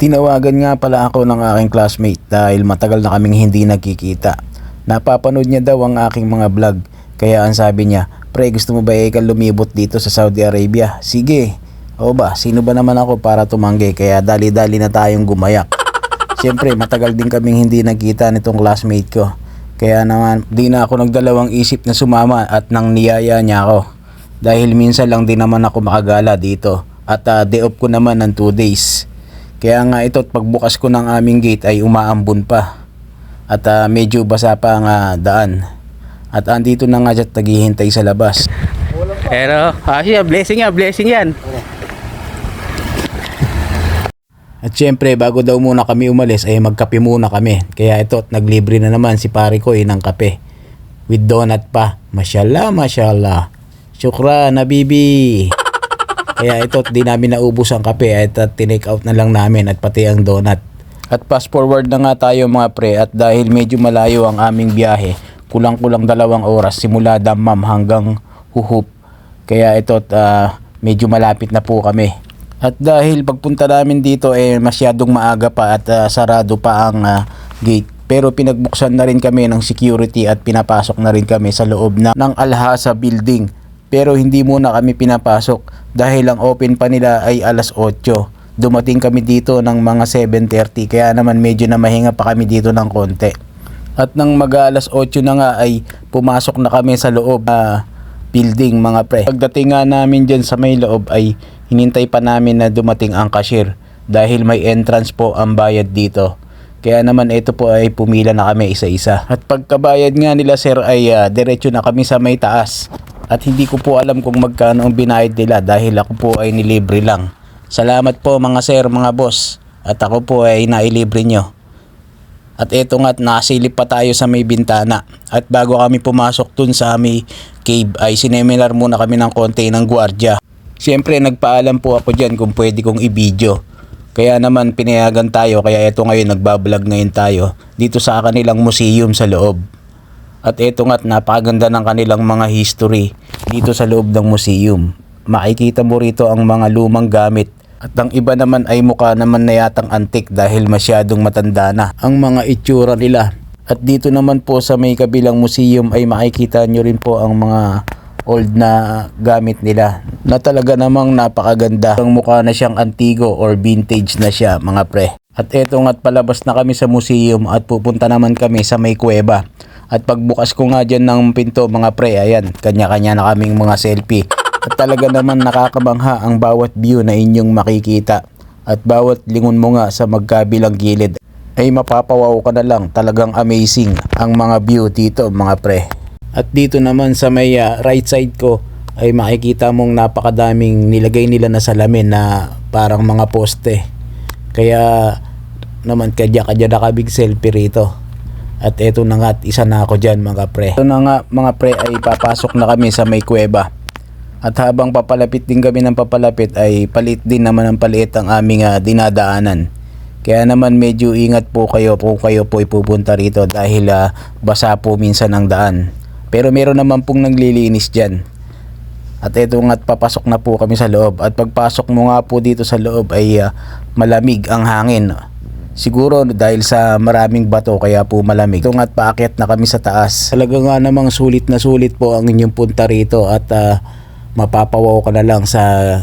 Tinawagan nga pala ako ng aking classmate dahil matagal na kaming hindi nagkikita. Napapanood niya daw ang aking mga vlog, kaya ang sabi niya, "Pre, gusto mo ba ikaw lumibot dito sa Saudi Arabia?" Sige. O ba, sino ba naman ako para tumanggi, kaya dali-dali na tayong gumayak. Siyempre, matagal din kaming hindi nagkita nitong classmate ko. Kaya naman, di na ako nagdalawang isip na sumama at nang niyaya niya ako. Dahil minsan lang din naman ako makagala dito at day off ko naman ng 2 days. Kaya nga ito, pagbukas ko ng aming gate ay umaambon pa. At medyo basa pa ang daan. At andito na nga dyan, naghihintay sa labas. Pero, siya, blessing yan. At syempre, bago daw muna kami umalis ay magkape muna kami. Kaya ito, naglibre na naman si pare ko ng kape. With donut pa. Mashallah, mashallah. Syukran, habibi. Kaya ito, di namin naubos ang kape at tinake out na lang namin at pati ang donut. At fast forward na nga tayo mga pre, at dahil medyo malayo ang aming biyahe, kulang-kulang 2 oras simula Dammam hanggang Huhup. Kaya ito, medyo malapit na po kami. At dahil pagpunta namin dito masyadong maaga pa at sarado pa ang gate. Pero pinagbuksan na rin kami ng security at pinapasok na rin kami sa loob ng Al-Hasa building. Pero hindi muna kami pinapasok dahil ang open pa nila ay alas 8. Dumating kami dito ng mga 7:30, kaya naman medyo na mahinga pa kami dito ng konti. At nang mag-alas 8 na nga ay pumasok na kami sa loob building mga pre. Pagdating nga namin dyan sa may loob ay hinintay pa namin na dumating ang cashier dahil may entrance po ang bayad dito. Kaya naman ito po ay pumila na kami isa-isa. At pagkabayad nga nila sir ay diretso na kami sa may taas. At hindi ko po alam kung magkano ang binayad nila dahil ako po ay nilibre lang. Salamat po mga sir, mga boss. At ako po ay nailibre nyo. At eto nga, nakasilip pa tayo sa may bintana. At bago kami pumasok dun sa may cave ay sineminar muna kami ng konti ng gwardiya. Siyempre nagpaalam po ako dyan kung pwede kong i-video. Kaya naman pinayagan tayo, kaya eto ngayon nagbablog ngayon tayo dito sa kanilang museum sa loob. At eto nga't napakaganda ng kanilang mga history dito sa loob ng museum. Makikita mo rito ang mga lumang gamit. At ang iba naman ay mukha naman na yatang antik dahil masyadong matanda na ang mga itsura nila. At dito naman po sa may kabilang museum ay makikita nyo rin po ang mga old na gamit nila na talaga namang napakaganda. Ang mukha na siyang antigo or vintage na siya mga pre. At eto nga't palabas na kami sa museum at pupunta naman kami sa may kuweba. At pagbukas ko nga dyan ng pinto mga pre, ayan, kanya-kanya na kaming mga selfie. At talaga naman nakakabangha ang bawat view na inyong makikita. At bawat lingon mo nga sa magkabilang gilid ay mapapawaw ka na lang, talagang amazing ang mga view dito mga pre. At dito naman sa may right side ko ay makikita mong napakadaming nilagay nila na salamin na parang mga poste. Kaya naman kadya-kadya na kaming selfie rito. At eto na nga, isa na ako dyan mga pre. Ito na nga mga pre ay papasok na kami sa may kuweba. At habang papalapit din kami ng papalapit ay palit din naman ang palit ang aming dinadaanan. Kaya naman medyo ingat po kayo kung kayo po ipupunta rito dahil basa po minsan ang daan. Pero meron naman pong naglilinis dyan. At eto nga't papasok na po kami sa loob. At pagpasok mo nga po dito sa loob ay malamig ang hangin. Siguro dahil sa maraming bato kaya po malamig. Ito nga't paakyat na kami sa taas. Talaga nga namang sulit na sulit po ang inyong punta rito at mapapawaw ka na lang sa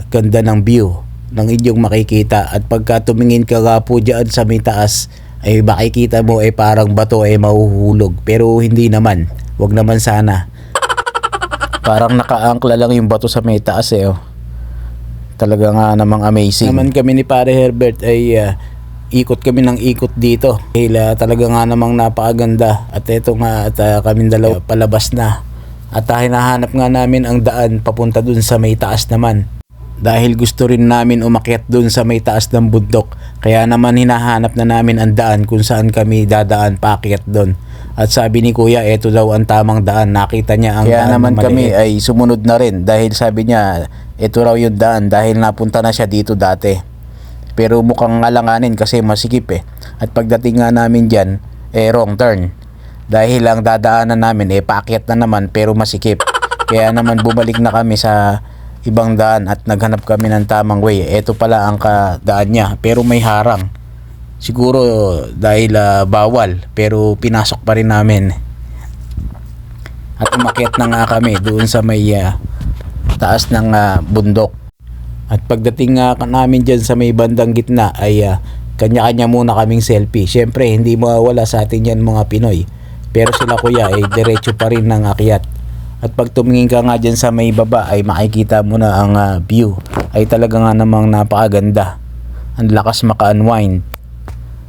ganda ng view ng inyong makikita. At pagka tumingin ka nga po dyan sa may taas ay makikita mo parang bato mahuhulog. Pero hindi naman. Wag naman sana. Parang nakaangkla lang yung bato sa may taas oh. Talaga nga namang amazing. Naman kami ni Pare Herbert ay ikot kami ng ikot dito. Talaga nga namang napakaganda. At eto nga at kaming dalawa palabas na. At hinahanap nga namin ang daan papunta dun sa may taas naman. Dahil gusto rin namin umakyat dun sa may taas ng bundok. Kaya naman hinahanap na namin ang daan kung saan kami dadaan paakyat dun. At sabi ni Kuya, eto daw ang tamang daan. Nakita niya ang Kaya daan naman na kami maliit. Ay sumunod na rin dahil sabi niya, eto raw yung daan dahil napunta na siya dito dati. Pero mukhang alanganin kasi masikip At pagdating nga namin dyan, wrong turn. Dahil ang dadaanan namin paakyat na naman pero masikip. Kaya naman bumalik na kami sa ibang daan at naghanap kami ng tamang way. Ito pala ang daan niya pero may harang. Siguro dahil bawal, pero pinasok pa rin namin. At umakyat na nga kami doon sa may taas ng bundok. At pagdating namin dyan sa may bandang gitna ay kanya-kanya muna kaming selfie. Syempre hindi mawawala sa atin yan mga Pinoy. Pero sila kuya ay diretso pa rin ng akyat. At pag tumingin ka nga dyan sa may baba ay makikita mo na ang view. Ay talaga nga namang napakaganda. Ang lakas maka-unwind.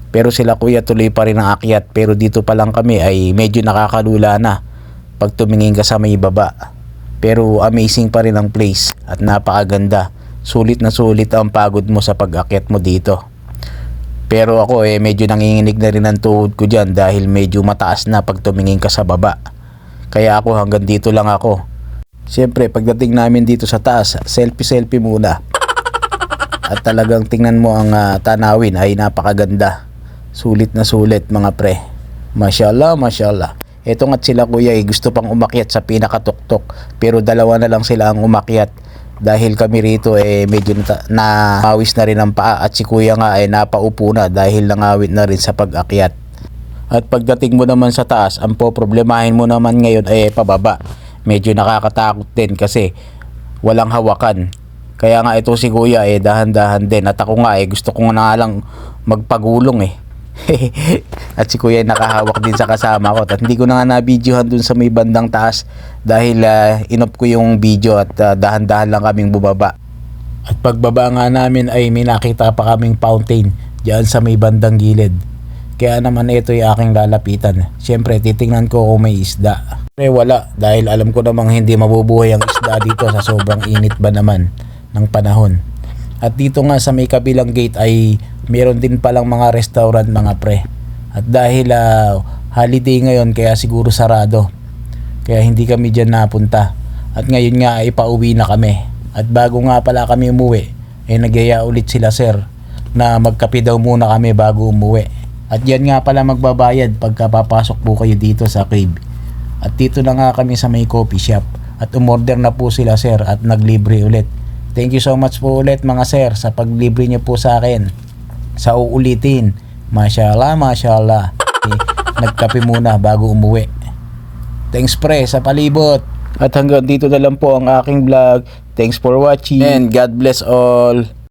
Pero sila kuya tuloy pa rin ang akyat. Pero dito pa lang kami ay medyo nakakalula na pag tumingin ka sa may baba. Pero amazing pa rin ang place at napakaganda. Sulit na sulit ang pagod mo sa pag-akyat mo dito. Pero ako medyo nanginginig na rin ang tuhod ko dyan dahil medyo mataas na pag tumingin ka sa baba. Kaya ako hanggang dito lang ako. Siyempre pagdating namin dito sa taas, selfie muna. At talagang tingnan mo ang tanawin ay napakaganda. Sulit na sulit mga pre. Mashallah, mashallah. Eto nga't sila kuya gusto pang umakyat sa pinakatuktok. Pero dalawa na lang sila ang umakyat. Dahil kami rito medyo nawis na rin ang paa. At si kuya nga napaupo na dahil nangawit na rin sa pag-akyat. At pagdating mo naman sa taas, ang poproblemahin mo naman ngayon ay pababa. Medyo nakakatakot din kasi walang hawakan. Kaya nga ito si kuya dahan-dahan din. At ako nga gusto ko nga lang magpagulong At si kuya nakahawak din sa kasama ko. At hindi ko na nga na-videohan dun sa may bandang taas dahil inop ko yung video at dahan-dahan lang kaming bumaba. At pagbaba nga namin ay may nakita pa kaming fountain diyan sa may bandang gilid. Kaya naman ito yung aking lalapitan. Siyempre titingnan ko kung may isda. Pero wala dahil alam ko namang hindi mabubuhay ang isda dito sa sobrang init ba naman ng panahon. At dito nga sa may kabilang gate ay meron din palang mga restaurant mga pre. At dahil holiday ngayon kaya siguro sarado. Kaya hindi kami dyan napunta. At ngayon nga ay pauwi na kami. At bago nga pala kami umuwi nagyaya ulit sila sir na magkape daw muna kami bago umuwi. At yan nga pala magbabayad pagka papasok po kayo dito sa cave. At dito na nga kami sa may coffee shop. At umorder na po sila sir at naglibre ulit. Thank you so much po ulit mga sir sa paglibre niyo po sa akin. Sa uulitin. Mashallah, mashallah. Nagkape muna bago umuwi. Thanks pre sa palibot. At hanggang dito na lang po ang aking vlog. Thanks for watching and God bless all.